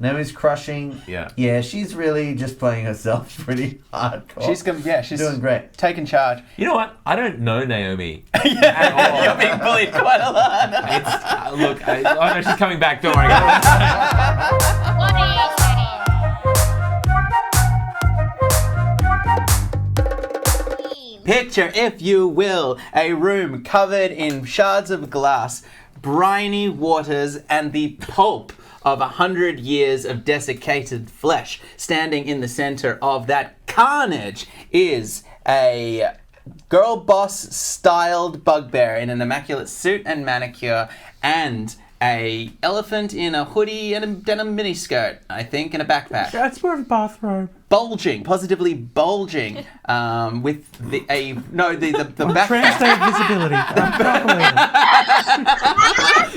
Naomi's crushing. Yeah, she's really just playing herself pretty hardcore. She's doing great. Taking charge. You know what? I don't know Naomi at all. You're being bullied quite a lot. Look, I know she's coming back. Don't worry. What are you saying? Picture, if you will, a room covered in shards of glass, briny waters, and the pulp of 100 years of desiccated flesh. Standing in the center of that carnage is a girl boss styled bugbear in an immaculate suit and manicure, and a elephant in a hoodie and a denim miniskirt, I think, and a backpack. That's more of a bathrobe. Bulging, positively bulging, with the backpack. Translate visibility.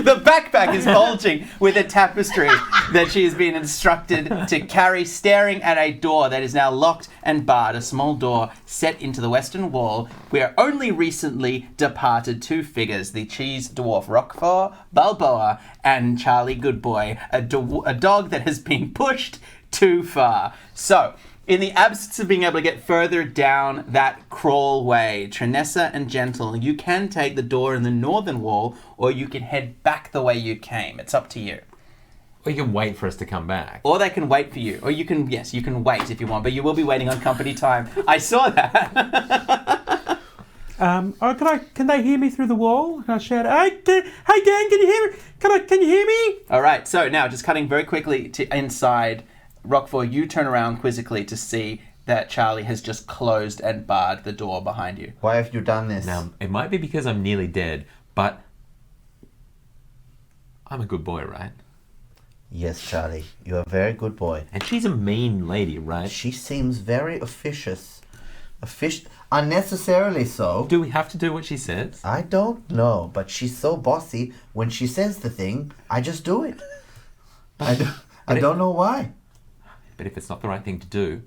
The backpack is bulging with a tapestry that she has been instructed to carry, staring at a door that is now locked and barred, a small door set into the western wall where only recently departed two figures, the cheese dwarf Roquefort Balboa and Charlie Goodboy, a dog that has been pushed too far. So, in the absence of being able to get further down that crawl way, Trinessa and Gentle, you can take the door in the northern wall, or you can head back the way you came. It's up to you. Or you can wait for us to come back. Or they can wait for you. Or you can wait if you want, but you will be waiting on company time. I saw that. Can they hear me through the wall? Can I shout, hey gang, can you hear me? Can you hear me? All right, so now just cutting very quickly to inside, Roquefort, you turn around quizzically to see that Charlie has just closed and barred the door behind you. Why have you done this? Now, it might be because I'm nearly dead, but I'm a good boy, right? Yes, Charlie, you're a very good boy. And she's a mean lady, right? She seems very officious. Unnecessarily so. Do we have to do what she says? I don't know, but she's so bossy. When she says the thing, I just do it. I don't know why. But if it's not the right thing to do,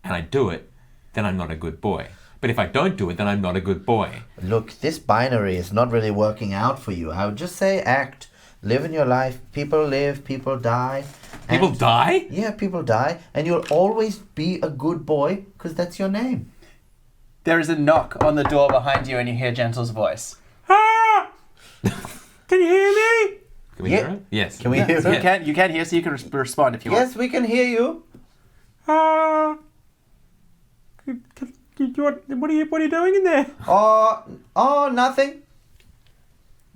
and I do it, then I'm not a good boy. But if I don't do it, then I'm not a good boy. Look, this binary is not really working out for you. I would just say act. Live in your life. People live, people die. People die? Yeah, people die. And you'll always be a good boy, because that's your name. There is a knock on the door behind you and you hear Gentle's voice. Ah! Can you hear me? Can we hear her? Yes. Can we hear her? You can hear, so you can respond if you want. Yes, we can hear you. What are you doing in there? Oh, nothing.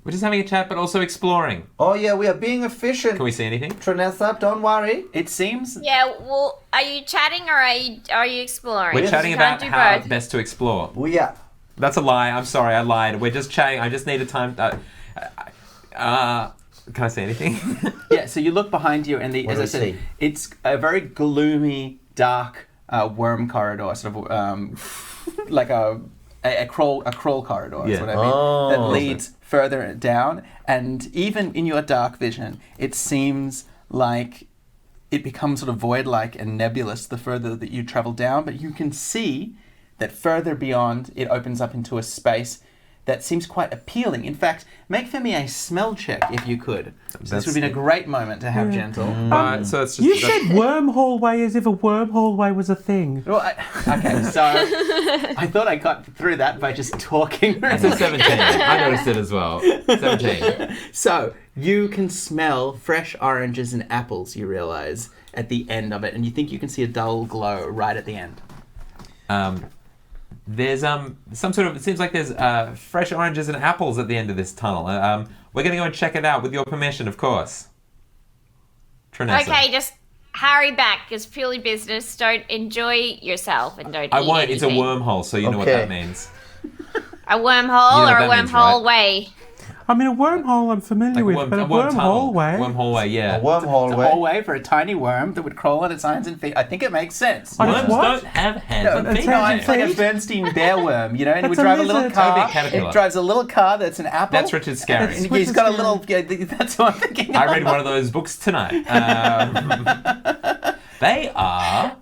We're just having a chat, but also exploring. Oh, yeah, we are being efficient. Can we see anything? Trinessa, don't worry. It seems... Yeah, well, are you chatting or are you exploring? We're chatting about how both. it's best to explore. We are. That's a lie. I'm sorry, I lied. We're just chatting. I just need a time... can I say anything? Yeah, so you look behind you and What as do I we said, see? it's a very gloomy, dark worm corridor, sort of like a crawl corridor is Yeah. what I mean, Oh. that leads further down, and even in your dark vision, it seems like it becomes sort of void-like and nebulous the further that you travel down, but you can see that further beyond it opens up into a space that seems quite appealing. In fact, make for me a smell check if you could. This would have been a great moment to have Gentle. So it's just... You said worm hallway as if a worm hallway was a thing. Well, okay, so I thought I got through that by just talking. That's a 17. I noticed it as well. 17. So you can smell fresh oranges and apples, you realize, at the end of it, and you think you can see a dull glow right at the end. There's some sort of... It seems like there's fresh oranges and apples at the end of this tunnel. We're going to go and check it out with your permission, of course. Trinessa. Okay, just hurry back. It's purely business. Don't enjoy yourself and don't I eat won't. It's a anything. wormhole, so you know what Okay. that means. A wormhole You know or what a that means, wormhole right? way? I mean, a wormhole I'm familiar with, but a worm hallway. Worm hallway, yeah. A worm It's a hallway. hallway for a tiny worm that would crawl on its hands and feet. I think it makes sense. On its Worms what? don't have hands No, and feet. no, hands it's and like a feet? Bernstein bear worm, you know, and it would That's a drive a little lizard. car. Maybe a caterpillar. It drives a little car that's an apple. That's Richard Scarry. And Which he's is got a scary. little... Yeah, that's what I'm thinking. I read one of those books tonight. They are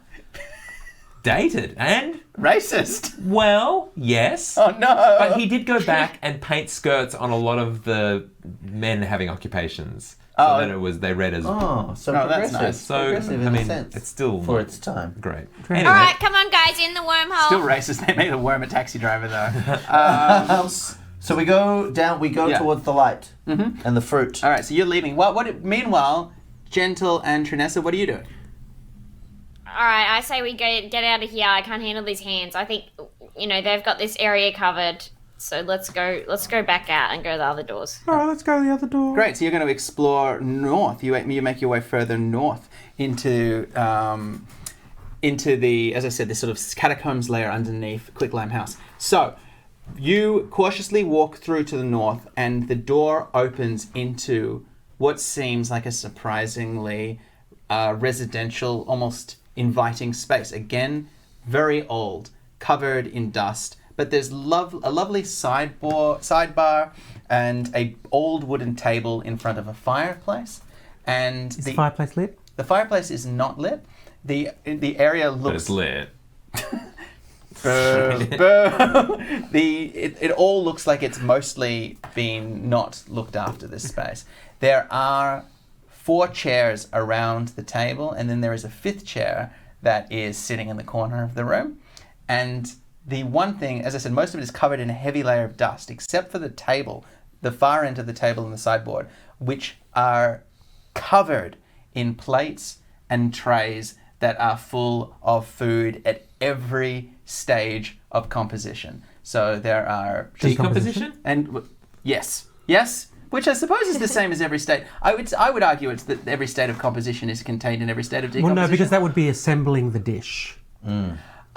dated and, Racist. well, yes. Oh, no. But he did go back and paint skirts on a lot of the men having occupations. so that they read as Oh, so Oh, that's progressive. nice. so. Progressive in I a mean, sense. it's still for not its time. great. All Anyway, right, come on, guys, in the wormhole. Still racist. They made a worm a taxi driver though. So we go down. We go Yeah. towards the light and the fruit. All right, so you're leaving. Meanwhile, Gentle and Trinessa, what are you doing? All right, I say we get out of here. I can't handle these hands. I think, they've got this area covered. So let's go back out and go to the other doors. All right, let's go to the other door. Great. So you're going to explore north. You make your way further north into the, as I said, this sort of catacombs layer underneath Quicklime House. So you cautiously walk through to the north, and the door opens into what seems like a surprisingly residential, almost inviting space. Again, very old, covered in dust, but there's a lovely sidebar and a old wooden table in front of a fireplace. And Is the fireplace lit? the fireplace is not lit. The area but looks it's lit. It all looks like it's mostly been not looked after, this space. There are 4 chairs around the table, and then there is a 5th chair that is sitting in the corner of the room. And the one thing, as I said, most of it is covered in a heavy layer of dust, except for the table, the far end of the table and the sideboard, which are covered in plates and trays that are full of food at every stage of composition. So there are Decomposition? yes, which I suppose is the same as every state. I would argue it's that every state of composition is contained in every state of decomposition. Well, no, because that would be assembling the dish.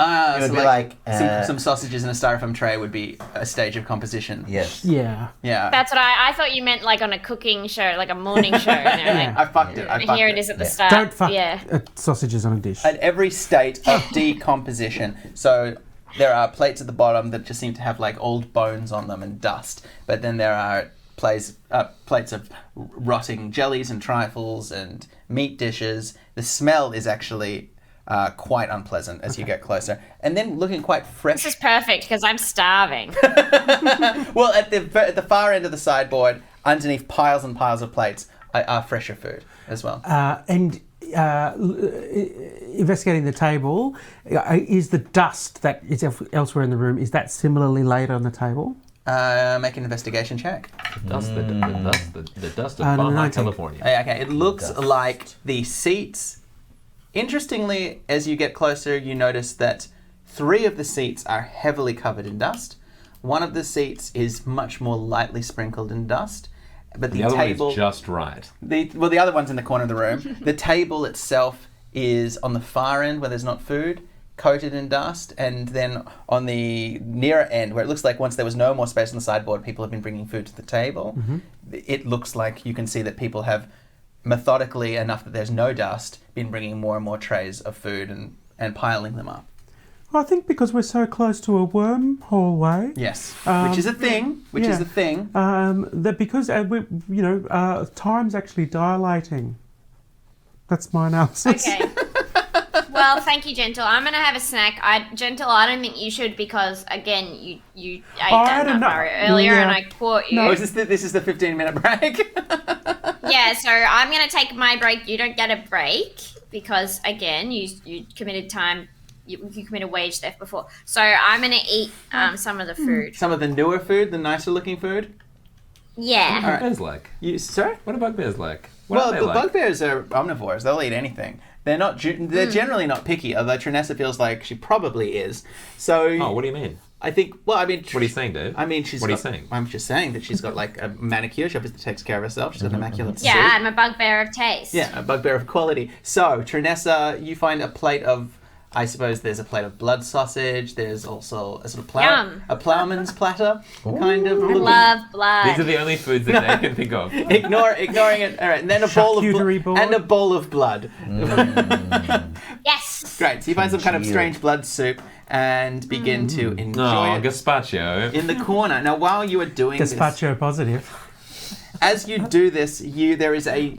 It would be like some sausages in a styrofoam tray would be a stage of composition. yes. Yeah. Yeah. That's what I thought you meant, like on a cooking show, like a morning show. And everything. I fucked it. And here it is at the start. Don't fuck Yeah. sausages on a dish. At every state of decomposition. So there are plates at the bottom that just seem to have like old bones on them and dust. But then there are plates of rotting jellies and trifles and meat dishes. The smell is actually quite unpleasant as you get closer. And then looking quite fresh. This is perfect because I'm starving. Well, at the far end of the sideboard, underneath piles and piles of plates, are fresher food as well. Investigating the table, is the dust that is elsewhere in the room, is that similarly laid on the table? Make an investigation check. The dust of Baja, 19. California. Okay, it looks like the seats. Interestingly, as you get closer, you notice that 3 of the seats are heavily covered in dust. One of the seats is much more lightly sprinkled in dust. But the other table one is just right. the other one's in the corner of the room. The table itself is on the far end where there's not food, coated in dust, and then on the nearer end where it looks like once there was no more space on the sideboard, people have been bringing food to the table. It looks like you can see that people have methodically, enough that there's no dust, been bringing more and more trays of food and piling them up. I think because we're so close to a wormhole way. Yes, which is a thing. That because time's actually dilating. That's my analysis. Okay. Well, thank you, Gentle. I'm going to have a snack. Gentle, I don't think you should because, again, you ate that nut bar earlier and I caught you. Oh, this is the 15-minute break? Yeah, so I'm going to take my break. You don't get a break because, again, you committed time. You committed wage theft before. So I'm going to eat some of the food. Some of the newer food, the nicer looking food? Yeah. What do bugbears like? Sorry? What do bugbears like? Well, the bugbears are omnivores. They'll eat anything. They're not. They're generally not picky, although Trinessa feels like she probably is. So. Oh, what do you mean? I think. Well, I mean. What are you saying, Dave? I mean, What are you saying? I'm just saying that she's got like a manicure shop that takes care of herself. She's got an immaculate suit. Yeah, I'm a bugbear of taste. Yeah, a bugbear of quality. So, Trinessa, you find a plate of. I suppose there's a plate of blood sausage. There's also a sort of a ploughman's platter, kind of. I love blood. These are the only foods that they can think of. Ignoring it. All right, and then a bowl of blood. Yes. Great. So you find some kind of strange blood soup and begin to enjoy it gazpacho. in the corner. Now, while you are doing Gazpacho positive. As you do this, there is a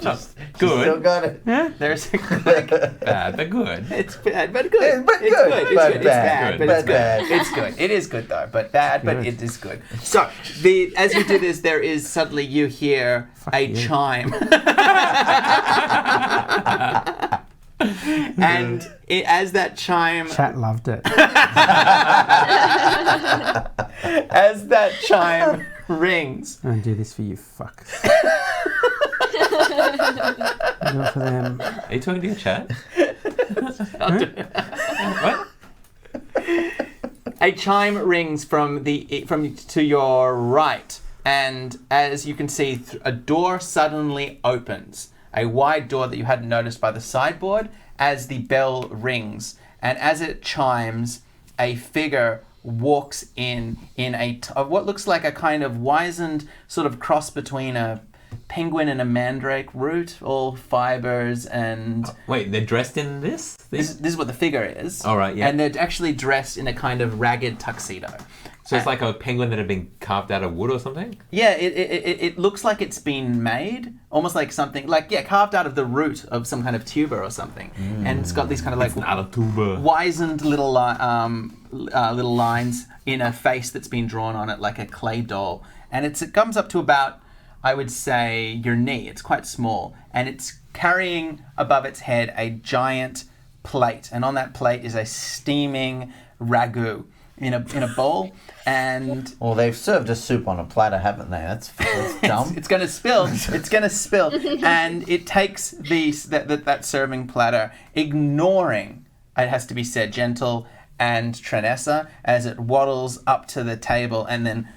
Still got it. Yeah. there's Bad, but good. it's bad but good. But It's good. good. It's But good. bad. It's bad, but But it's good. bad. It's good. It is good though, but bad, but good. it is good. So as you do this, there is suddenly you hear a you. chime. And as that chime Chat loved it. as that chime rings, I'm gonna do this for you, fuckers. Do it for them. Are you talking to your chat? What? a chime rings from to your right, and as you can see, a door suddenly opens. A wide door that you hadn't noticed by the sideboard as the bell rings, and as it chimes, a figure walks in what looks like a kind of wizened sort of cross between a penguin and a mandrake root, all fibers and... Wait, they're dressed in this thing? This is what the figure is. All right, yeah. And they're actually dressed in a kind of ragged tuxedo. So it's like a penguin that had been carved out of wood or something? Yeah, it looks like it's been made, almost like something, carved out of the root of some kind of tuber or something. And it's got these kind of like Not a tuber. wizened little lines in a face that's been drawn on it like a clay doll. And it comes up to about, I would say, your knee. It's quite small. And it's carrying above its head a giant plate. And on that plate is a steaming ragu in a bowl. And Well, they've served a soup on a platter, haven't they? That's dumb. it's going to spill. It's going to spill. And it takes that serving platter, ignoring, it has to be said, Gentle and Trinessa, as it waddles up to the table and then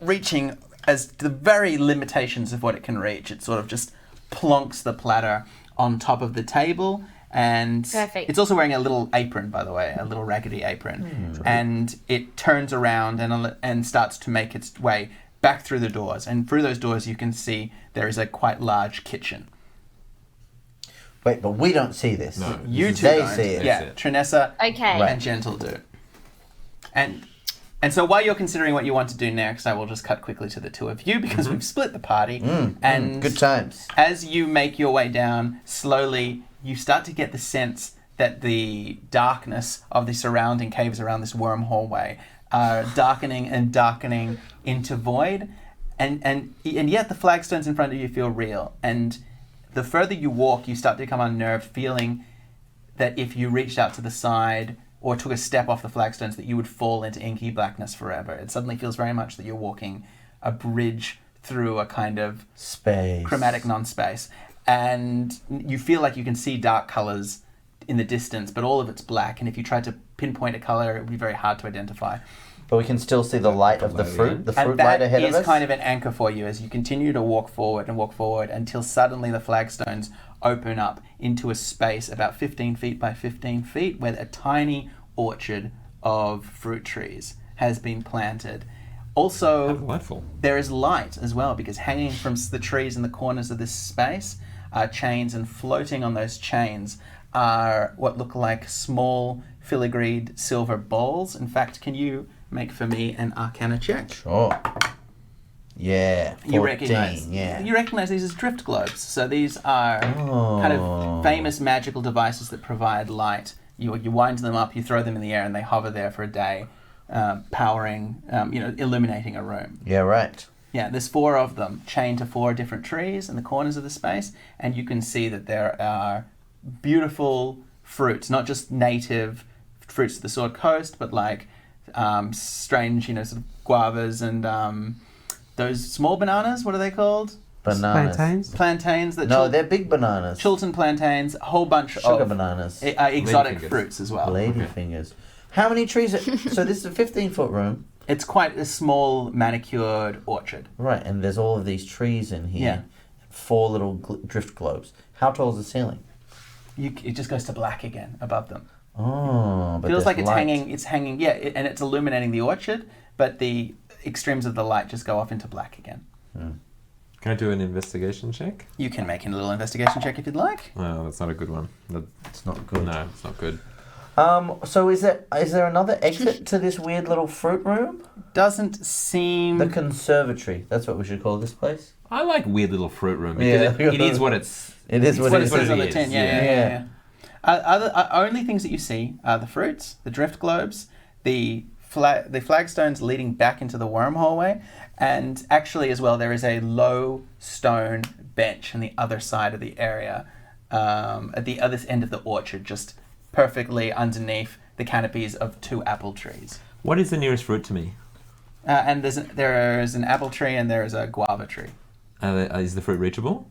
reaching as the very limitations of what it can reach. It sort of just plonks the platter on top of the table. And Perfect. it's also wearing a little apron, by the way, a little raggedy apron. And it turns around and starts to make its way back through the doors. And through those doors, you can see there is a quite large kitchen. Wait, but we don't see this. No. You two They don't. see it. Yeah, Trinessa Okay. and Gentle do. And so while you're considering what you want to do next, I will just cut quickly to the two of you because we've split the party. And Good times. as you make your way down, slowly you start to get the sense that the darkness of the surrounding caves around this worm hallway are darkening and darkening into void. And yet the flagstones in front of you feel real. And the further you walk, you start to become unnerved, feeling that if you reached out to the side or took a step off the flagstones, that you would fall into inky blackness forever. It suddenly feels very much that you're walking a bridge through a kind of Space. chromatic non-space. And you feel like you can see dark colours in the distance, but all of it's black. And if you tried to pinpoint a colour, it would be very hard to identify. But we can still see the light of the fruit And light that ahead of is us. kind of an anchor for you as you continue to walk forward until suddenly the flagstones open up into a space about 15 feet by 15 feet where a tiny orchard of fruit trees has been planted. Also, Delightful. there is light as well, because hanging from the trees in the corners of this space are chains, and floating on those chains are what look like small filigreed silver bowls. In fact, can you make for me an Arcana check? Sure. Yeah. 14, You recognize these as drift globes. So these are kind of famous magical devices that provide light. You wind them up, you throw them in the air, and they hover there for a day, powering, illuminating a room. Yeah, right. Yeah, there's 4 of them chained to 4 different trees in the corners of the space, and you can see that there are beautiful fruits, not just native fruits of the Sword Coast, but like strange, sort of guavas and those small bananas. What are they called? Bananas. Plantains. No, they're big bananas. Chilton plantains. A whole bunch Sugar of bananas. exotic Ladyfingers. fruits as well. Ladyfingers. How many trees? So this is a 15-foot room. It's quite a small manicured orchard. Right, and there's all of these trees in here. Yeah. 4 little drift globes. How tall is the ceiling? It just goes to black again above them. Oh, but Feels there's like it's light. hanging. Yeah, and it's illuminating the orchard, but the extremes of the light just go off into black again. Can I do an investigation check? You can make a little investigation check if you'd like. No, that's not a good one. It's not good. No, it's not good. So is there another exit to this weird little fruit room? Doesn't seem... The conservatory. That's what we should call this place. I like weird little fruit room because it is what it's. It is what it says on the is. tin. Yeah. Only things that you see are the fruits, the drift globes, the flagstones leading back into the worm hallway, and actually as well there is a low stone bench on the other side of the area, at the other end of the orchard, just perfectly underneath the canopies of 2 apple trees. What is the nearest fruit to me? And there is an apple tree and there is a guava tree. Is the fruit reachable?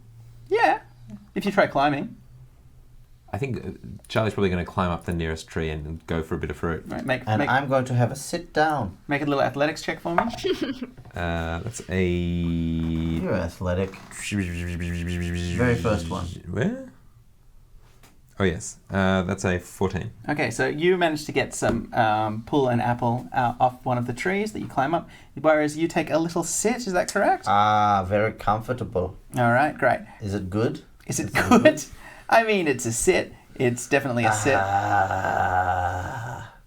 Yeah, if you try climbing. I think Charlie's probably going to climb up the nearest tree and go for a bit of fruit. Right, I'm going to have a sit down. Make a little athletics check for me. That's a... You're athletic. Very first one. Where? Oh, yes. That's a 14. Okay, so you managed to get some, pull an apple out off one of the trees that you climb up, whereas you take a little sit, is that correct? Very comfortable. All right, great. Is it good? Is it good? I mean, it's a sit. It's definitely a sit.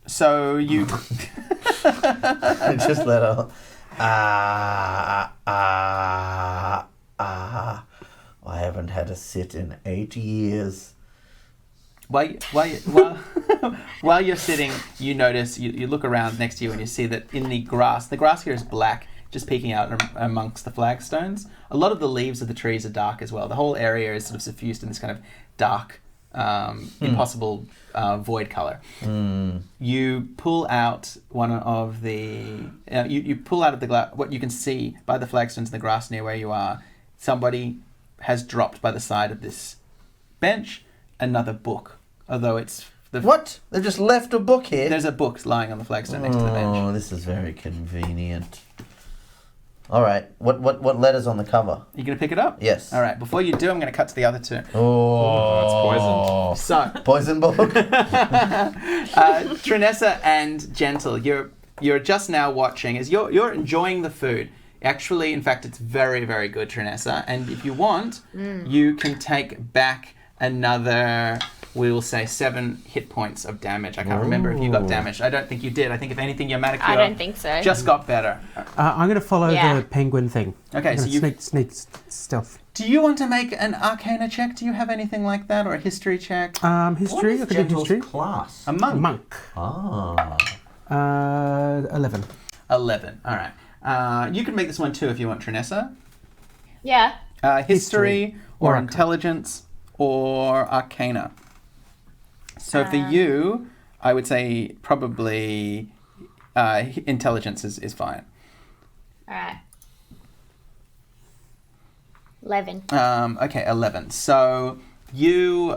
So you... Just let her... I haven't had a sit in 8 years. While you're sitting, you notice, you look around next to you and you see that in the grass here is black, just peeking out amongst the flagstones. A lot of the leaves of the trees are dark as well. The whole area is sort of suffused in this kind of dark, impossible void color. You pull out one of the... you pull out of the what you can see by the flagstones in the grass near where you are. Somebody has dropped by the side of this bench another book. Although it's... What? They've just left a book here? There's a book lying on the flagstone next to the bench. Oh, this is very convenient. All right. What letter's on the cover? You going to pick it up? Yes. All right. Before you do, I'm going to cut to the other 2. Oh, that's So, poison book. Trinessa and Gentle, you're just now watching as you're enjoying the food. Actually, in fact, it's very, very good, Trinessa. And if you want, you can take back another, we will say, 7 hit points of damage. I can't remember if you got damaged. I don't think you did. I think if anything, your mana I don't think so. just got better. I'm going to follow the penguin thing. Okay, so you sneak stealth. Do you want to make an Arcana check? Do you have anything like that, or a history check? History. I could do history. Class? A monk. Ah. 11. 11. All right. You can make this one too if you want, Trinessa. Yeah. History or Arcana. intelligence or Arcana. So for you, I would say probably intelligence is fine. All right. 11. Okay, 11. So you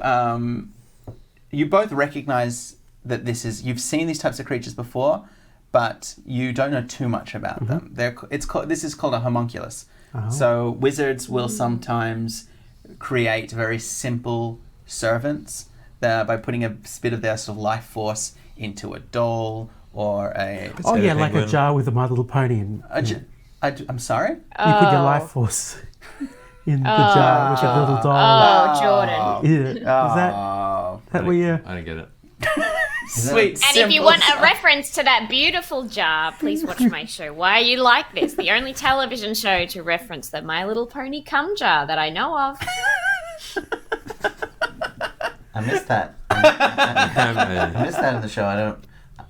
both recognize that you've seen these types of creatures before, but you don't know too much about them. This is called a homunculus. So wizards will sometimes create very simple servants by putting a bit of their sort of life force into a doll or a... Oh yeah, like a jar with a My Little Pony. And I'm sorry? you put your life force in the jar with a little doll. Oh, Jordan. Yeah. Is that what you... I don't get it. Sweet, And if you want a reference to that beautiful jar, please watch my show Why Are You Like This? The only television show to reference the My Little Pony cum jar that I know of. I missed that. I missed that in the show. I don't...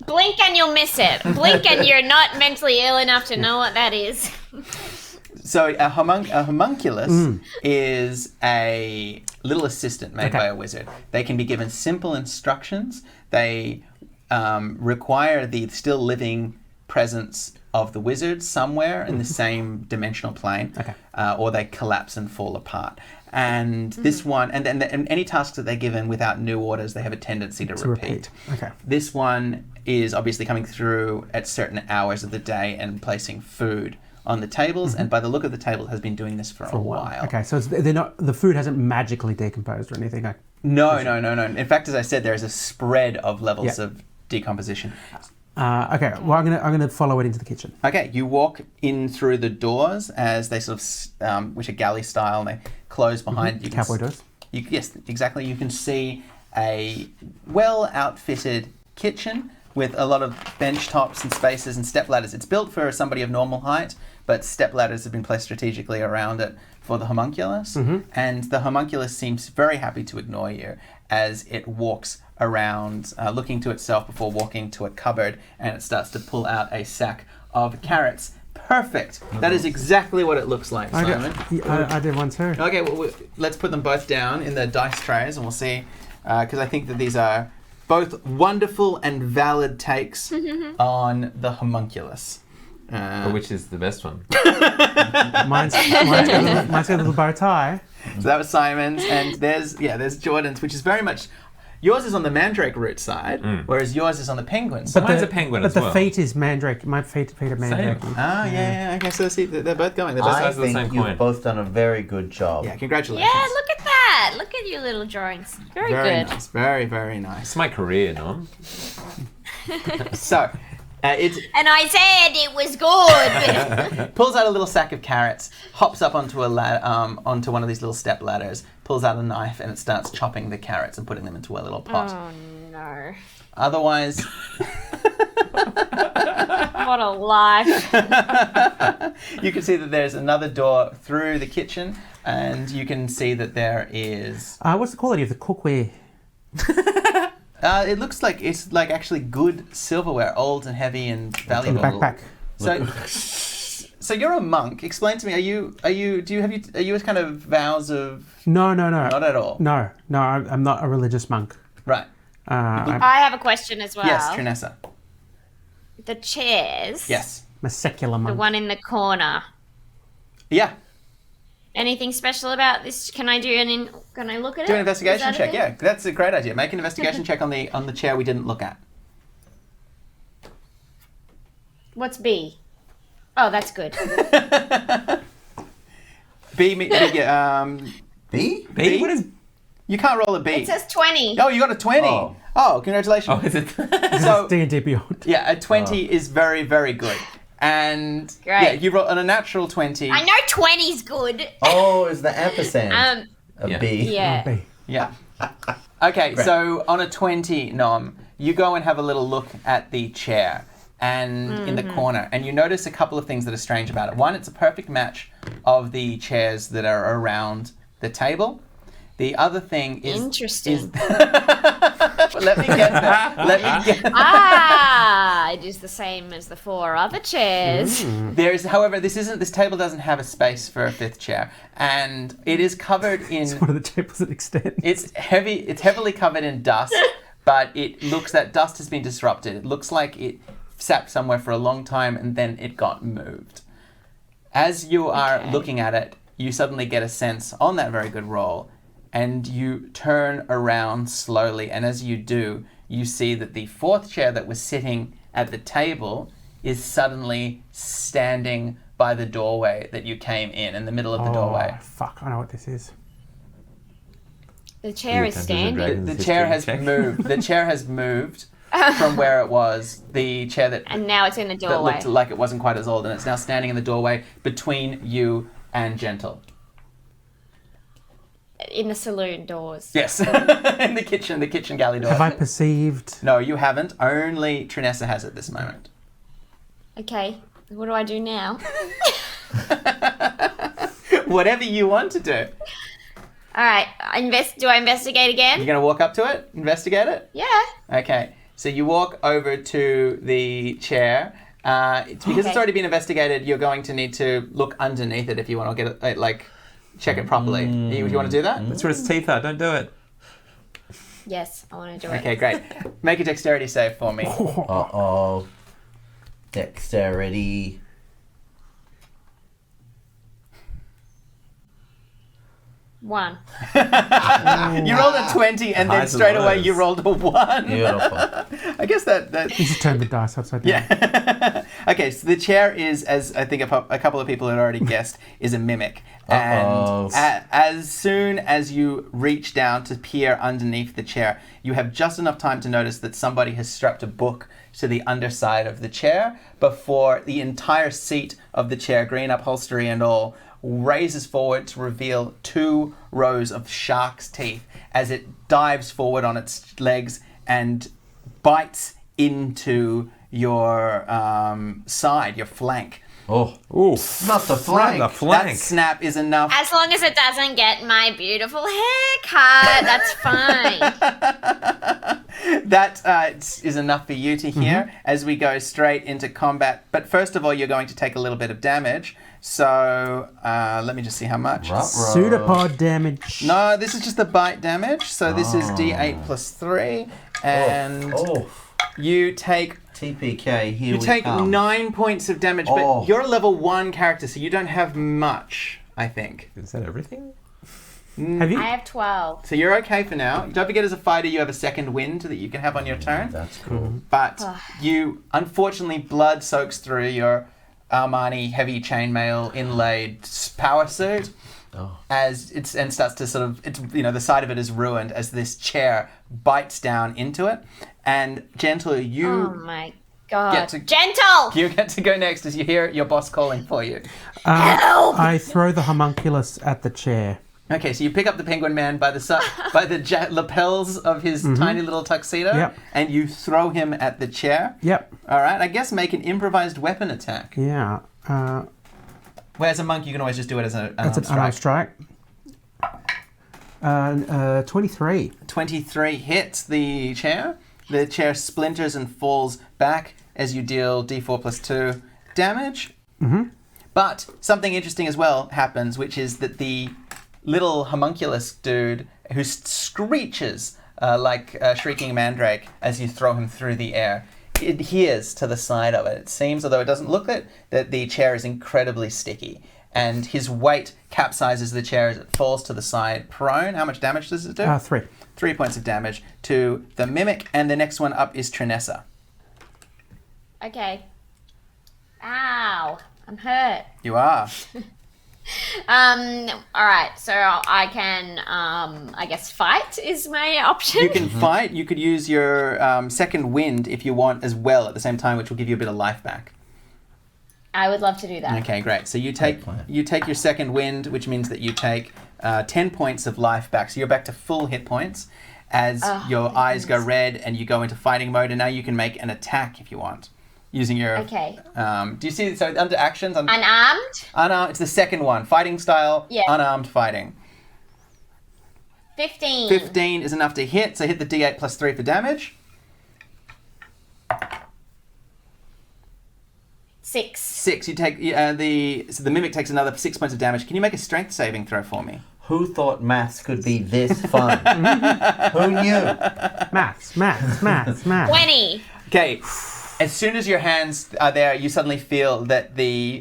Blink and you'll miss it. Blink and you're not mentally ill enough to know what that is. So a homunculus is a little assistant made by a wizard. They can be given simple instructions. They require the still living presence of the wizard somewhere in the same dimensional plane, or they collapse and fall apart. And this one, and any tasks that they're given without new orders, they have a tendency to repeat. Okay. This one is obviously coming through at certain hours of the day and placing food on the tables, and by the look of the table, has been doing this for a while. Okay, so they're not, the food hasn't magically decomposed or anything. No. In fact, as I said, there is a sred of levels of decomposition. Okay, well, I'm gonna follow it into the kitchen. Okay, you walk in through the doors as they sort of, which are galley style, and they close behind you. Cowboy doors. Yes, exactly. You can see a well-outfitted kitchen with a lot of bench tops and spaces and step ladders. It's built for somebody of normal height, but step ladders have been placed strategically around it for the homunculus. And the homunculus seems very happy to ignore you as it walks around, looking to itself before walking to a cupboard, and it starts to pull out a sack of carrots. Perfect. That is exactly what it looks like, Simon. I did one too. Okay, well, let's put them both down in the dice trays, and we'll see, because I think that these are both wonderful and valid takes on the homunculus. Which is the best one? Mine's got a little bow tie. So that was Simon's, and there's Jordan's, which is very much... Yours is on the mandrake root side, whereas yours is on the penguin side. Mine's a penguin as well. But the feet is mandrake. My feet are mandrake. Ah, yeah. Okay, so see, they're both going. They're both I sides of the think same you've coin. both done a very good job. Yeah, congratulations. Yeah, look at that. Look at your little drawings. Very good. Nice. Very, very nice. It's my career, Norm. So, it's... And I said it was good. pulls out a little sack of carrots, hops up onto onto one of these little step ladders, pulls out a knife, and it starts chopping the carrots and putting them into a little pot. Oh, no. Otherwise... What a life. You can see that there's another door through the kitchen, and you can see that there is... What's the quality of the cookware? it looks like it's like actually good silverware, old and heavy and valuable. In the backpack. So you're a monk. Explain to me. Are you a kind of vows of? No. Not at all. No, I'm not a religious monk. Right. I have a question as well. Yes, Trinessa. The chairs. Yes. I'm a secular The monk. one in the corner. Yeah. Anything special about this? Can I look at it? Do an investigation Is that a check. thing? Yeah, that's a great idea. Make an investigation check on the chair we didn't look at. What's B? Oh, that's good. B. B? B? What is... You can't roll a B. It says 20. Oh, you got a 20. Oh, congratulations. Oh, is it? So, D&D Beyond. yeah, a 20 is very, very good. And Great. yeah, you roll on a natural 20. I know 20's good. Oh, is the ampersand a Yeah. B? Yeah. B. Yeah. Okay, Great. so on a 20, Nom, you go and have a little look at the chair and in the corner, and you notice a couple of things that are strange about it. One, it's a perfect match of the chairs that are around the table. The other thing is... Interesting. Let me get there. It is the same as the 4 other chairs. However, this table doesn't have a space for a 5th chair, and it is covered in... It's one of the tables that extends. It's heavily covered in dust, but that dust has been disrupted. It looks like it sat somewhere for a long time and then it got moved. As you are looking at it, you suddenly get a sense on that very good roll, and you turn around slowly, and as you do, you see that the 4th chair that was sitting at the table is suddenly standing by the doorway that you came in the middle of the doorway. Fuck, I know what this is. The chair is standing. The chair has moved. The chair has moved from where it was. The chair that And now it's in the that doorway. looked like it wasn't quite as old, and it's now standing in the doorway between you and Gentle. In the saloon doors. Yes, in the kitchen galley door. Have I perceived... No, you haven't. Only Trinessa has at this moment. Okay, what do I do now? Whatever you want to do. All right, do I investigate again? You're going to walk up to it? Investigate it? Yeah. Okay. So you walk over to the chair. Because it's already been investigated, you're going to need to look underneath it if you want to get it, check it properly. You want to do that? That's where its teeth are. Don't do it. Yes, I want to do it. Okay, great. Make a dexterity save for me. Uh-oh. Dexterity. One. You rolled a 20 and then Highs and straight away lows. you rolled a 1. Beautiful. I guess that... You just turn the dice upside down. Yeah. Okay, so the chair is, as I think a couple of people had already guessed, is a mimic. And as soon as you reach down to peer underneath the chair, you have just enough time to notice that somebody has strapped a book to the underside of the chair before the entire seat of the chair, green upholstery and all, raises forward to reveal 2 rows of shark's teeth as it dives forward on its legs and bites into your side, your flank. Oh, Ooh. not the flank. Not the flank. That snap is enough. As long as it doesn't get my beautiful haircut, that's fine. That is enough for you to hear as we go straight into combat. But first of all, you're going to take a little bit of damage. So let me just see how much. Pseudopod damage. No, this is just the bite damage. So this is D8 plus 3. And you take... TPK, here You we take come. 9 points of damage, but you're a level 1 character, so you don't have much, I think. Is that everything? Have you? I have 12. So you're okay for now. Don't forget, as a fighter, you have a second wind that you can have on your turn. That's cool. But you, unfortunately, blood soaks through your Armani heavy chainmail inlaid power suit. As it's and starts to sort of the side of it is ruined as this chair bites down into it. And Gentle, Oh my god. Get to- Gentle! you get to go next as you hear your boss calling for you. I throw the homunculus at the chair. Okay, so you pick up the Penguin Man by the by the lapels of his tiny little tuxedo, Yep. and you throw him at the chair. Yep. All right, I guess make an improvised weapon attack. Yeah. Whereas a monk, you can always just do it as an That's an unarmed strike. 23. 23 hits the chair. The chair splinters and falls back as you deal D4 plus 2 damage. But something interesting as well happens, which is that the little homunculus dude who screeches like a shrieking mandrake as you throw him through the air, it adheres to the side of it. It seems, although it doesn't look it, that the chair is incredibly sticky. And his weight capsizes the chair as it falls to the side prone. How much damage does it do? 3. 3 points of damage to the mimic. And the next one up is Trinessa. Okay. Ow. I'm hurt. You are. Alright, so I can, I guess fight is my option. You can fight. You could use your second wind if you want as well at the same time, which will give you a bit of life back. I would love to do that. Okay, great. So you take your second wind, which means that you take 10 points of life back. So you're back to full hit points as your eyes go red and you go into fighting mode. And now you can make an attack if you want. Using your... Okay. Do you see... So under actions... Unarmed? Unarmed. It's the second one. Fighting style, unarmed fighting. 15. 15 is enough to hit. So hit the D8 plus 3 for damage. 6. 6. You take... So the mimic takes another 6 points of damage. Can you make a strength saving throw for me? Who thought maths could be this fun? Who knew? Maths. 20. Okay. As soon as your hands are there, you suddenly feel that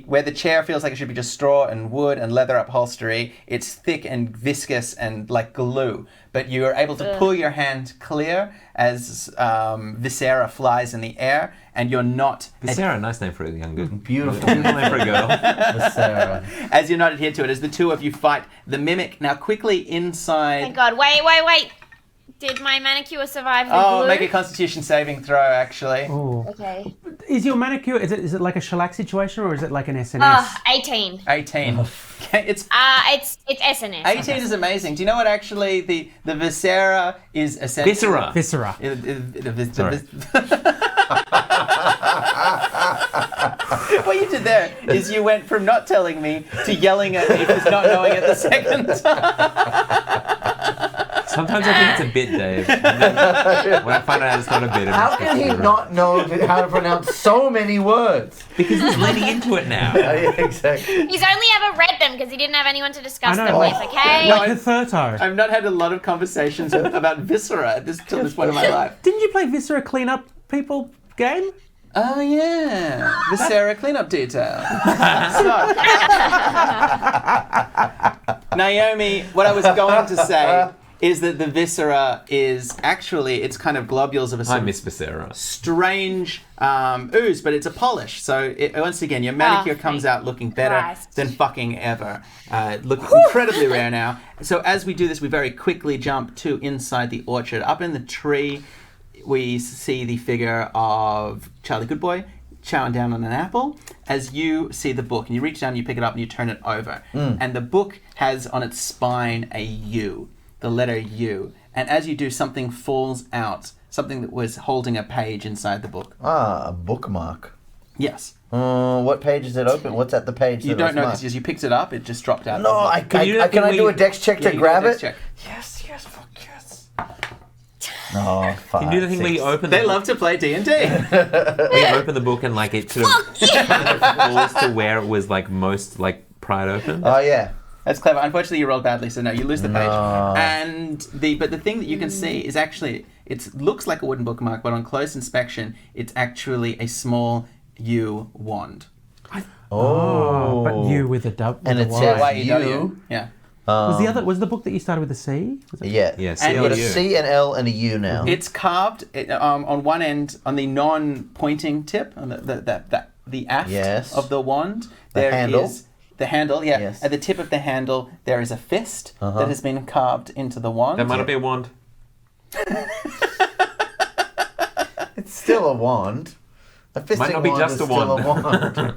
where the chair feels like it should be just straw and wood and leather upholstery, it's thick and viscous and like glue. But you are able to pull your hand clear as Viscera flies in the air, and you're not... Viscera, nice name for a young dude. Beautiful. Beautiful name for a girl. Sarah. As you're not adhered to it, as the two of you fight the mimic. Now quickly inside... Thank God. Wait. Did my manicure survive the glue? Make a constitution saving throw, actually. Oh. Okay. Is your manicure, is it like a shellac situation or is it like an SNS? 18. 18. Okay, it's It's SNS. 18 is amazing. Do you know what actually the Viscera is essentially... Viscera. Viscera. What you did there is you went from not telling me to yelling at me for not knowing it the second time. Sometimes I think it's a bit, Dave. And then when I find out it's not a bit, How can he not know how to pronounce so many words? Because he's leaning into it now. Yeah, exactly. He's only ever read them because he didn't have anyone to discuss I know. them with, okay? No, Like Hitherto. I've not had a lot of conversations about Viscera till this point in my life. Didn't you play Viscera Clean Up People game? Oh, yeah. Viscera cleanup detail. So, Naomi, what I was going to say is that the viscera is actually, it's kind of globules of a I sort of miss Viscera. strange ooze, but it's a polish. So once again, your manicure comes out looking better Christ. than fucking ever. Look incredibly rare now. So as we do this, we very quickly jump to inside the orchard. Up in the tree, we see the figure of Charlie Goodboy chowing down on an apple as you see the book. And you reach down, you pick it up, and you turn it over. And the book has on its spine a U. The letter U. and as you do, something falls out. Something that was holding a page inside the book. Ah, a bookmark. Yes. What page is it open? What's at the page? You don't know because you picked it up. It just dropped out. No, can I do a dex check to grab it? Check. Yes, fuck yes. No, fuck. Can you do the thing where you open They love to play D&D. where you open the book and like it sort of kind of falls to where it was like most like pried open? Oh, yeah. That's clever. Unfortunately, you rolled badly, so no, you lose the page. No. But the thing that you can see is actually it looks like a wooden bookmark, but on close inspection, it's actually a small U wand. Oh. But you with a dub. And with it a says Y. Y-E-W. Yeah. Was the book that you started with a C? Was it? Yeah. Yeah, And You got a C-L-U. C, an L, and a U now. It's carved on one end, on the non-pointing tip, on the aft Yes. of the wand. The There handle. is the handle, yeah. Yes. At the tip of the handle, there is a fist Uh-huh. that has been carved into the wand. That might not be a wand. It's still a wand. A fisting Might not be wand just is a still wand. wand.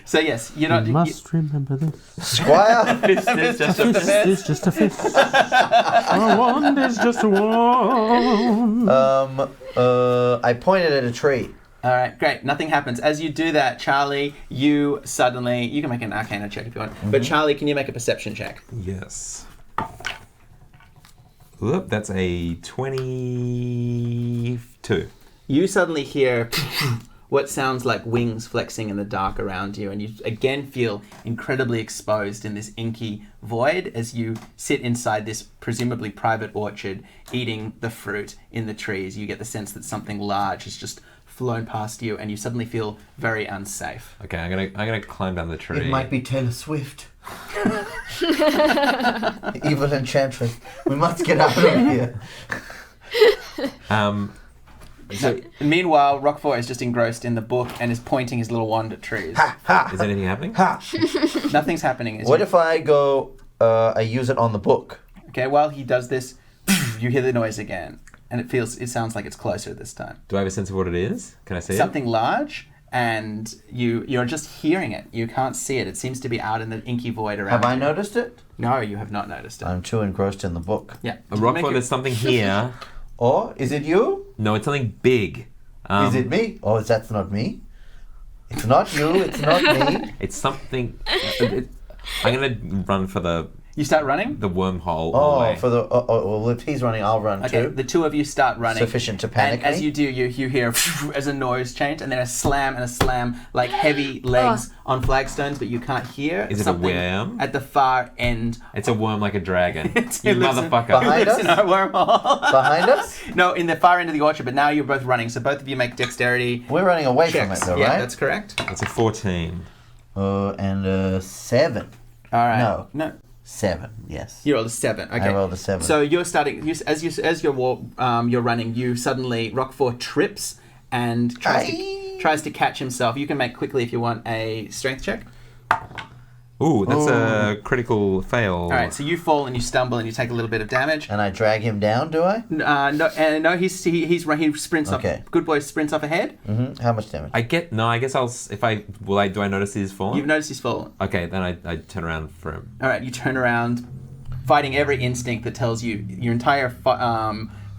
So yes, you're not. You must remember this. Squire? Fist is just a Fist fist. is just a fist. A wand is just a wand. I pointed at a tree. All right, great. Nothing happens. As you do that, Charlie, you can make an Arcana check if you want. But Charlie, can you make a perception check? Yes. Oop, that's a 22. You suddenly hear what sounds like wings flexing in the dark around you, and you again feel incredibly exposed in this inky void as you sit inside this presumably private orchard eating the fruit in the trees. You get the sense that something large has just flown past you, and you suddenly feel very unsafe. Okay, I'm gonna climb down the tree. It might be Taylor Swift. Evil enchantress. We must get out of here. So, Meanwhile, Roquefort is just engrossed in the book and is pointing his little wand at trees. is anything happening? Nothing's happening. What if I go, I use it on the book? Okay, while he does this, you hear the noise again, and it sounds like it's closer this time. Do I have a sense of what it is? Can I see Something large, and you're just hearing it. You can't see it. It seems to be out in the inky void around Have I you. noticed it? No, you have not noticed it. I'm too engrossed in the book. Yeah. it? Rockford, there's something here. Or, is it you? No, it's something big. Is it me? Oh, that's not me. It's not you, it's not me. It's something... I'm gonna run for the You start running? wormhole all the Oh, way. well, if he's running, I'll run Okay, too. the two of you start running. Sufficient to panic And as me? you do, you hear as a noise change, and then a slam and a slam, like heavy legs on flagstones, but you can't hear. Is it a something worm? At the far end. It's a worm like a dragon. It You lives in- motherfucker. Behind It lives in us? our wormhole. Behind us? No, in the far end of the orchard, but now you're both running, so both of you make dexterity We're running away checks. from it, though, Yeah, right? that's correct. It's a 14. And 7. All right. No. 7, yes. You rolled a 7. Okay. I rolled a 7. So you're starting. As you're running, you suddenly Roquefort trips and tries to catch himself. You can make quickly if you want a strength check. Ooh, that's a critical fail. All right. So you fall and you stumble and you take a little bit of damage. And I drag him down, do I? No. He sprints Okay. off. Good boy sprints off ahead. Mm-hmm. How much damage? I guess do I notice he's fallen? You've noticed he's fallen. Okay, then I turn around for him. All right. You turn around, fighting every instinct that tells you your entire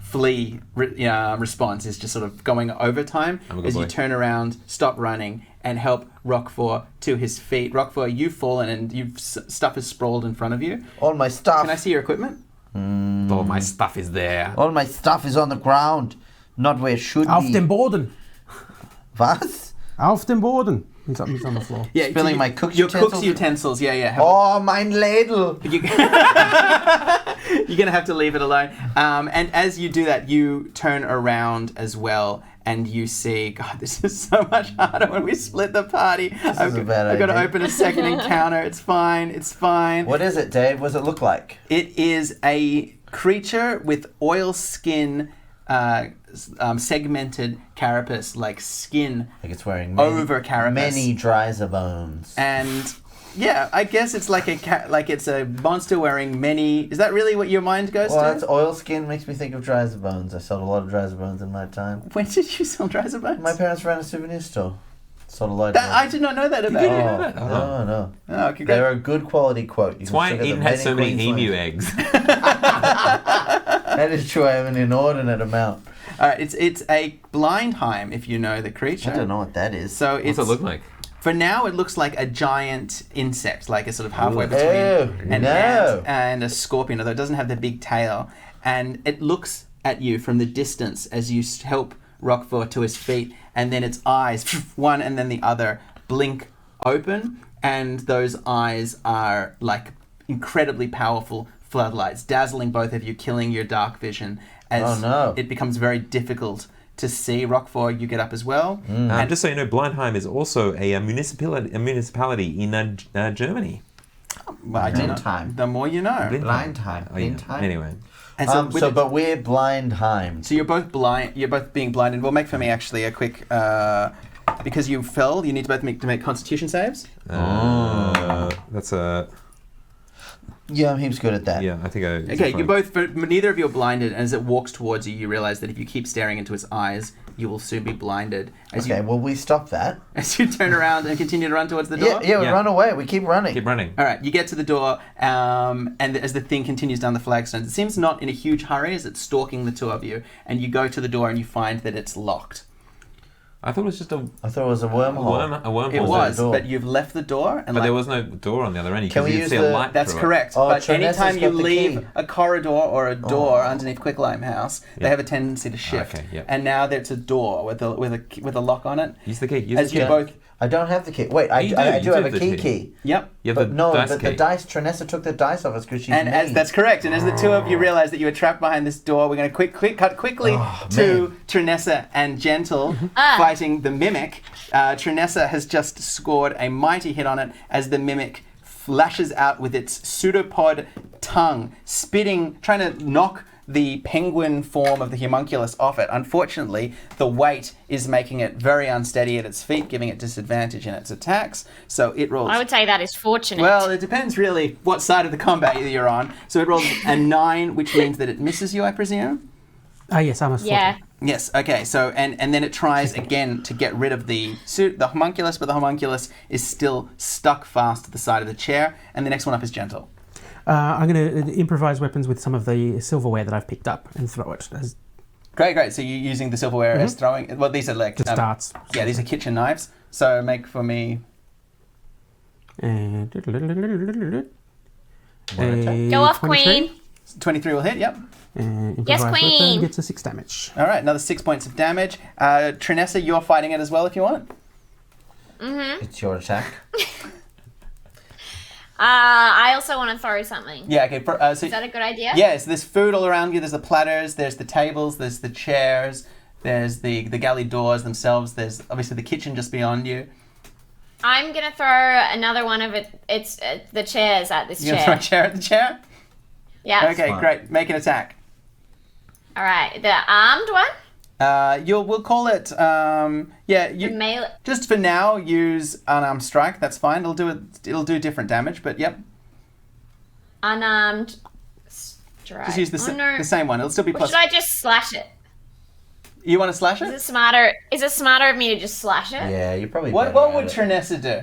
flee response is just sort of going overtime I'm a good as you boy. turn around, stop running, and help Roquefort to his feet. Roquefort, you've fallen and stuff is sprawled in front of you. All my stuff. Can I see your equipment? All my stuff is there. All my stuff is on the ground. Not where it should Auf be. dem Boden. Was? Auf dem Boden. He's on the floor. Yeah, Spilling so my cook's your utensils? cook's utensils. Yeah. Oh, mein Ladle. You're gonna have to leave it alone. And as you do that, you turn around as well, and you see, God, this is so much harder when we split the party. I've a bad got to idea. open a second encounter. It's fine. It's fine. What is it, Dave? What does it look like? It is a creature with oil skin, segmented carapace, like skin Like it's wearing over carapace. many dryser bones. And yeah, I guess it's like it's a monster wearing many. Is that really what your mind goes Well, to? that's oil skin makes me think of dryser bones. I sold a lot of dryser bones in my time. When did you sell dryser bones? My parents ran a souvenir store. Sold a lot of I did not know that about you you. know that? No. Oh, They're a good quality quote. That's why Eden has so many emu eggs. That is true. I have an inordinate amount. It's a blindheim, if you know the creature. I don't know what that is. So What's it look like? For now, it looks like a giant insect, like a sort of halfway Ew, between an no. ant and a scorpion, although it doesn't have the big tail. And it looks at you from the distance as you help Rockford to his feet, and then its eyes, one and then the other, blink open, and those eyes are like incredibly powerful floodlights, dazzling both of you, killing your dark vision as it becomes very difficult to see. Rockford, you get up as well. And just so you know, Blindheim is also a municipality in Germany. Well, I don't know. The more you know. Blindheim. Oh, yeah. Anyway. And but we're Blindheim. So you're both blind. You're both being blinded. Well, make for me actually a quick. Because you fell, you need to both make Constitution saves. That's a. Yeah, I'm heaps good at that. Yeah, I think I. Okay, you both. Neither of you are blinded, and as it walks towards you, you realize that if you keep staring into its eyes, you will soon be blinded. Well, we stop that. As you turn around and continue to run towards the door. Yeah, we run away. We keep running. Keep running. All right, you get to the door, and as the thing continues down the flagstones, it seems not in a huge hurry as it's stalking the two of you, and you go to the door and you find that it's locked. I thought it was just a. I thought it was a wormhole. A wormhole. It was, but you've left the door, and but there was no door on the other end. Can we use see a light? That's through correct. Oh, but Trinessa's anytime you got the leave key. a corridor or a door underneath Quicklime House, they have a tendency to shift. Okay, yep. And now there's a door with a lock on it. Use the key. As you both. I don't have the key. Wait, I do have a key. Yep. You have But the no, dice but key. the dice, Trinessa took the dice off us because she's And mean. as that's correct, and as the two of you realize that you were trapped behind this door, we're going to cut quickly to Trinessa and Gentle fighting the Mimic. Trinessa has just scored a mighty hit on it as the Mimic flashes out with its pseudopod tongue, spitting, trying to knock the penguin form of the homunculus off it. Unfortunately, the weight is making it very unsteady at its feet, giving it disadvantage in its attacks. So it rolls. I would say that is fortunate. Well, it depends really what side of the combat you're on. So it rolls a 9, which means that it misses you, I presume? Yes, I'm a yeah. Yes, okay, so, and then it tries again to get rid of the homunculus, but the homunculus is still stuck fast to the side of the chair, and the next one up is Gentle. I'm going to improvise weapons with some of the silverware that I've picked up and throw it as Great, so you're using the silverware as throwing, well, these are like... the darts. Yeah, these are kitchen knives, so make for me... And Go off, 23. Queen. 23 will hit, yep. And Yes, improvised Queen. weapon gets a 6 damage. All right, another 6 points of damage. Trinessa, you're fighting it as well if you want. It's your attack. I also want to throw something. Yeah, okay. So, Is that a good idea? yeah, so there's food all around you. There's the platters, there's the tables, there's the chairs, there's the galley doors themselves. There's obviously the kitchen just beyond you. I'm going to throw another one of it's the chairs at this You're chair. going to throw a chair at the chair? Yeah. Okay, Smart. great. Make an attack. All right. The armed one? We'll call it, The melee. just for now, use unarmed strike. That's fine. It'll do different damage, but yep. Unarmed strike. Just use the same one. It'll still be Or plus. should I just slash it? You want to slash Is it? it smarter? Is it smarter of me to just slash it? Yeah, you're probably What better would at it. Trinessa do?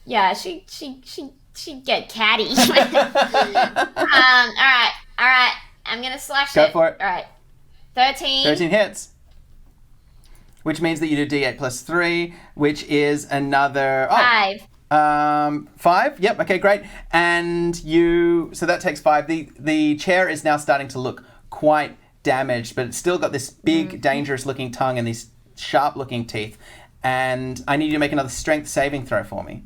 Yeah, she'd get catty. All right. I'm gonna slash Go it. for it. All right. 13. 13 hits. Which means that you do D8 plus 3, which is another... 5. 5? Yep, okay, great. And so that takes 5. The chair is now starting to look quite damaged, but it's still got this big, dangerous-looking tongue and these sharp-looking teeth. And I need you to make another strength saving throw for me.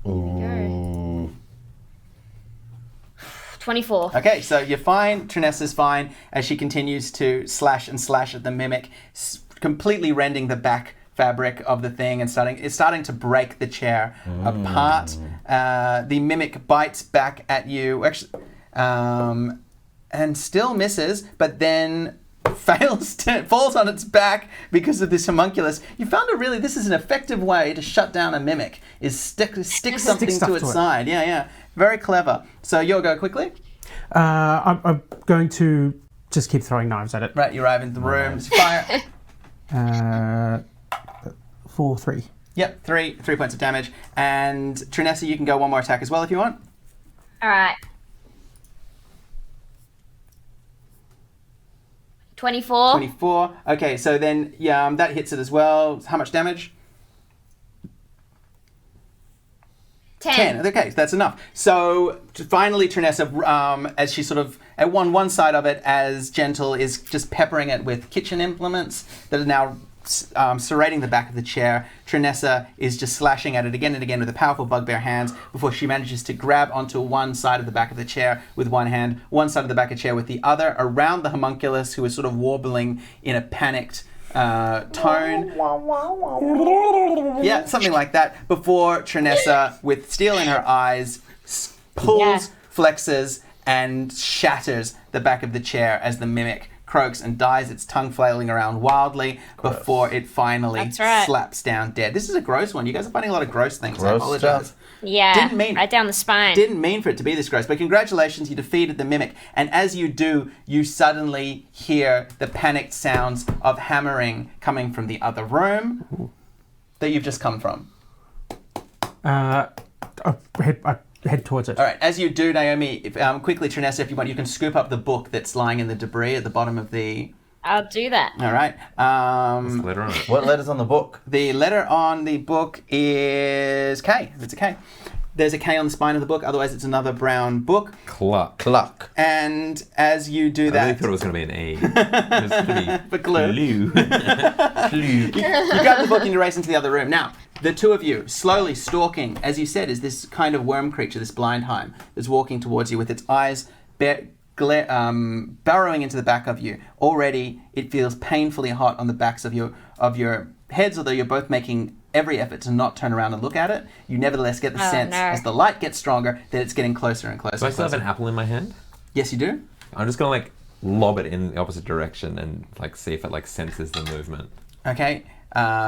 Ooh. 24. Okay, so you're fine. Trinessa's fine as she continues to slash and slash at the mimic, completely rending the back fabric of the thing and it's starting to break the chair apart. The mimic bites back at you, actually, and still misses, but then falls on its back because of this homunculus. You found this is an effective way to shut down a mimic, is stick something stuff to its to it. side. Yeah. Very clever. So you'll go quickly. I'm going to just keep throwing knives at it. Right, you arrive in the room. Fire. 4, 3. Yep, 3 points of damage. And Trinessa, you can go one more attack as well if you want. All right. 24. 24. Okay, so then that hits it as well. How much damage? 10. Okay, that's enough. So finally, Trinessa, as she sort of at one side of it, as Gentle is just peppering it with kitchen implements that are now serrating the back of the chair. Trinessa is just slashing at it again and again with a powerful bugbear hands before she manages to grab onto one side of the back of the chair with one hand, one side of the back of the chair with the other, around the homunculus, who is sort of warbling in a panicked tone. Yeah, something like that. Before Trinessa, with steel in her eyes, pulls, flexes, and shatters the back of the chair as the mimic croaks and dies, its tongue flailing around wildly before it finally slaps down dead. This is a gross one. You guys are finding a lot of gross things. I apologize. Stuff. Yeah, right down the spine. Didn't mean for it to be this gross, but congratulations, you defeated the mimic. And as you do, you suddenly hear the panicked sounds of hammering coming from the other room that you've just come from. I head towards it. All right, as you do, Naomi, quickly, Trinessa, if you want, you can scoop up the book that's lying in the debris at the bottom of the... I'll do that. All right. What's the letter on it? What letter's on the book? The letter on the book is K. It's a K. There's a K on the spine of the book, otherwise it's another brown book. Cluck. And as you do that... I really thought it was going to be an A. It was going to be for glue. Glue. You grab the book and you race into the other room. Now, the two of you, slowly stalking, as you said, is this kind of worm creature, this Blindheim, that's walking towards you with its eyes burrowing into the back of you. Already, it feels painfully hot on the backs of your heads, although you're both making every effort to not turn around and look at it. You nevertheless get the sense, as the light gets stronger, that it's getting closer and closer. Do I still have an apple in my hand? Yes, you do. I'm just going to lob it in the opposite direction and see if it senses the movement. Okay.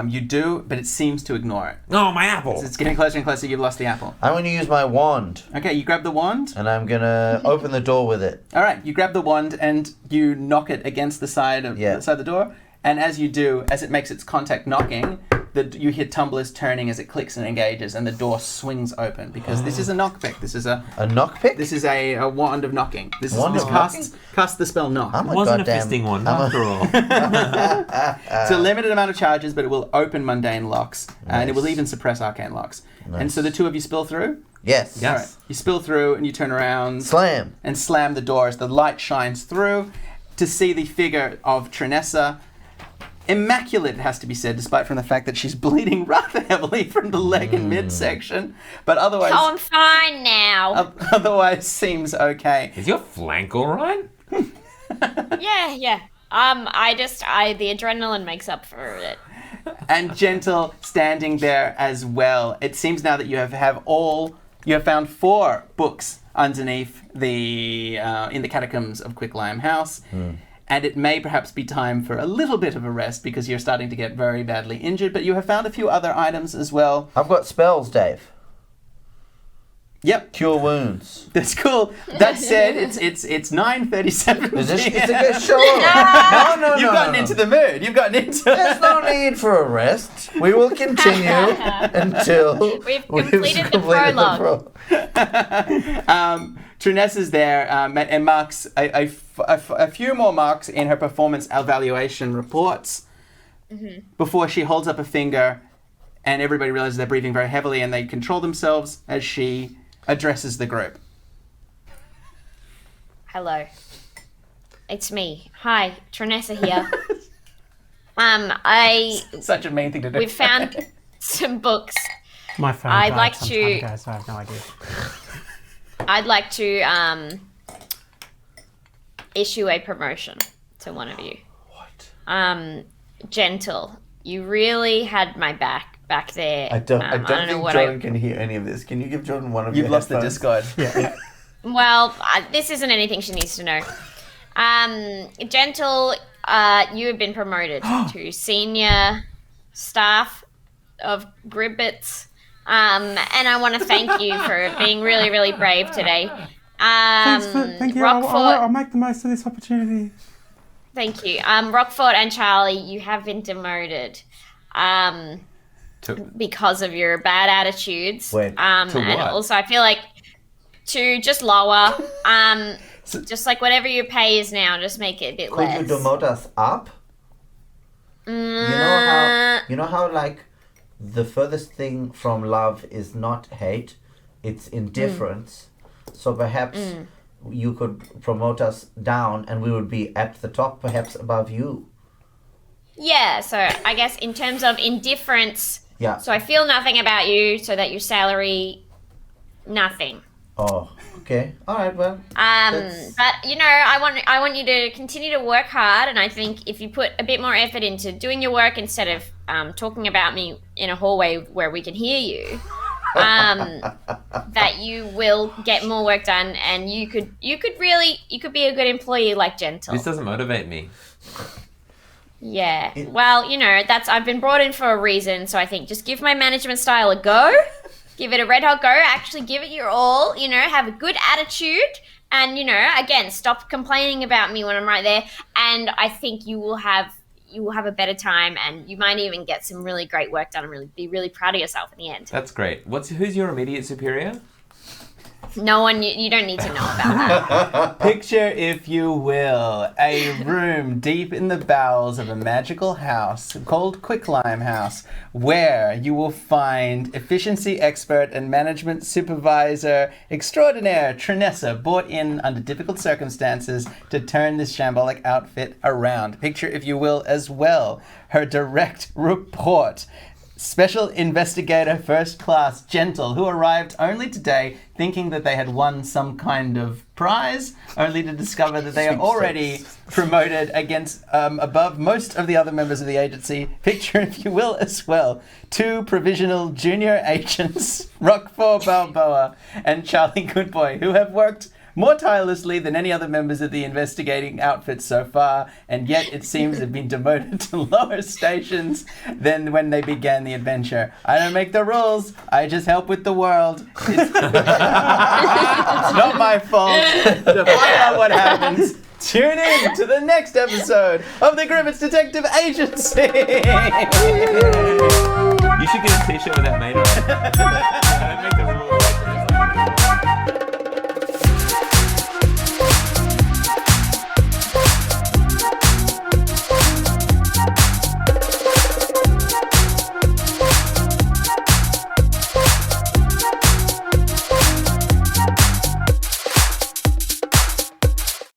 You do, but it seems to ignore it. Oh, my apple! As it's getting closer and closer, you've lost the apple. I'm going to use my wand. Okay, you grab the wand. And I'm going to open the door with it. All right, you grab the wand and you knock it against the side of the door. And as you do, as it makes its contact knocking, you hear tumblers turning as it clicks and engages, and the door swings open because this is a knockpick. This is a knockpick. This is a wand of knocking. This casts the spell knock. It wasn't a fisting wand after all. It's a limited amount of charges, but it will open mundane locks, and it will even suppress arcane locks. Nice. And so the two of you spill through. Yes. All right. You spill through and you turn around. Slam. And slam the door as the light shines through to see the figure of Trinessa. Immaculate, it has to be said, despite from the fact that she's bleeding rather heavily from the leg and midsection, but otherwise... Oh, I'm fine now. Otherwise seems okay. Is your flank all right? Yeah. The adrenaline makes up for it. And Gentle standing there as well. It seems now that you have found 4 books underneath the in the catacombs of Quicklime House. And it may perhaps be time for a little bit of a rest because you're starting to get very badly injured, but you have found a few other items as well. I've got spells, Dave. Yep. Cure wounds. That's cool. That said, it's 9:37. Is it sure? No. You've gotten into the mood. You've gotten into There's no need for a rest. We will continue until we've completed the prologue. Trinessa's there and marks a few more marks in her performance evaluation reports before she holds up a finger and everybody realizes they're breathing very heavily and they control themselves as she addresses the group. Hello. It's me. Hi, Trinessa here. Such a mean thing to do. We've found some books. My phone I'd died like some to- time ago, so I have no idea. I'd like to issue a promotion to one of you. What? Gentle, you really had my back there. I don't know think what Jordan can hear any of this. Can you give Jordan one of You've your lost the headphones? Discord. Yeah. Well, this isn't anything she needs to know. Gentle, you have been promoted to senior staff of Gribbits. And I want to thank you for being really, really brave today. Thank you. I'll make the most of this opportunity. Thank you. Rockford and Charlie, you have been demoted because of your bad attitudes. Wait, to and what? also I feel like to just lower. Just like whatever your pay is now, just make it a bit Could less. you demote us up? You know how like the furthest thing from love is not hate, it's indifference. So perhaps you could promote us down and we would be at the top, perhaps above you. Yeah, so I guess in terms of indifference, Yeah. so I feel nothing about you, so that your salary, nothing. Oh, okay. All right, well. But I want you to continue to work hard, and I think if you put a bit more effort into doing your work instead of talking about me in a hallway where we can hear you, that you will get more work done, and you could be a good employee like Gentle. This doesn't motivate me. Yeah. Well, I've been brought in for a reason, so I think just give my management style a go. Give it a red hot go. Actually give it your all, have a good attitude. And, again, stop complaining about me when I'm right there. And I think you will have a better time, and you might even get some really great work done and be really proud of yourself in the end. That's great. Who's your immediate superior? No one, you don't need to know about that. Picture, if you will, a room deep in the bowels of a magical house called Quicklime House, where you will find efficiency expert and management supervisor extraordinaire Trinessa, brought in under difficult circumstances to turn this shambolic outfit around. Picture, if you will, as well, her direct report. Special Investigator First Class Gentle, who arrived only today thinking that they had won some kind of prize, only to discover that they are already promoted above most of the other members of the agency. Picture, if you will, as well, 2 provisional junior agents, Rockford Balboa and Charlie Goodboy, who have worked more tirelessly than any other members of the investigating outfit so far, and yet it seems have been demoted to lower stations than when they began the adventure. I don't make the rules, I just help with the world. It's not my fault. To find out what happens, tune in to the next episode of the Gribbits Detective Agency. You should get a t-shirt with that made on it.